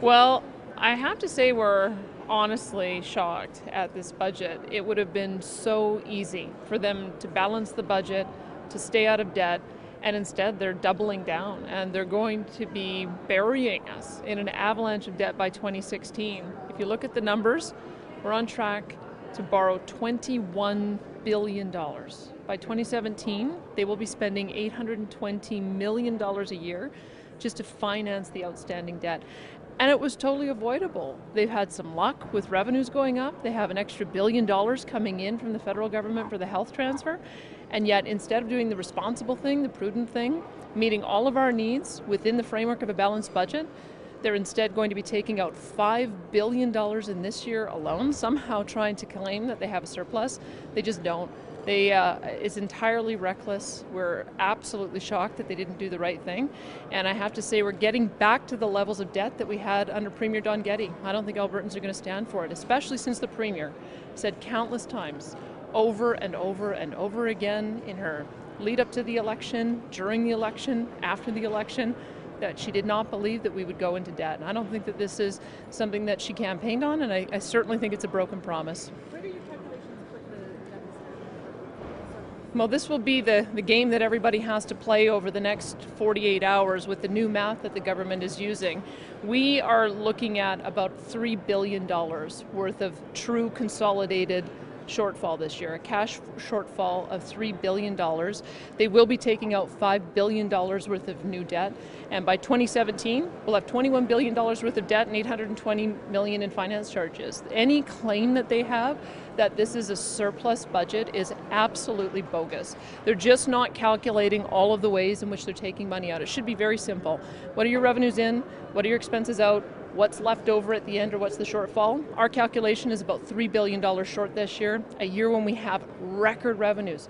Well, I have to say we're honestly shocked at this budget. It would have been so easy for them to balance the budget, to stay out of debt, and instead they're doubling down and they're going to be burying us in an avalanche of debt by 2016. If you look at the numbers, we're on track to borrow $21 billion. By 2017, they will be spending $820 million a year just to finance the outstanding debt. And it was totally avoidable. They've had some luck with revenues going up. They have an extra $1 billion coming in from the federal government for the health transfer. And yet, instead of doing the responsible thing, the prudent thing, meeting all of our needs within the framework of a balanced budget, they're instead going to be taking out $5 billion in this year alone, somehow trying to claim that they have a surplus. They just don't. It's entirely reckless. We're absolutely shocked that they didn't do the right thing. And I have to say we're getting back to the levels of debt that we had under Premier Don Getty. I don't think Albertans are going to stand for it, especially since the Premier said countless times, over and over and over again in her lead up to the election, during the election, after the election, that she did not believe that we would go into debt. And I don't think that this is something that she campaigned on, and I certainly think it's a broken promise. What are your calculations for the deficit? Well, this will be the game that everybody has to play over the next 48 hours with the new math that the government is using. We are looking at about $3 billion worth of true consolidated shortfall this year, a cash shortfall of $3 billion. They will be taking out $5 billion worth of new debt. And by 2017, we'll have $21 billion worth of debt and $820 million in finance charges. Any claim that they have that this is a surplus budget is absolutely bogus. They're just not calculating all of the ways in which they're taking money out. It should be very simple. What are your revenues in? What are your expenses out? What's left over at the end, or what's the shortfall? Our calculation is about $3 billion short this year, a year when we have record revenues,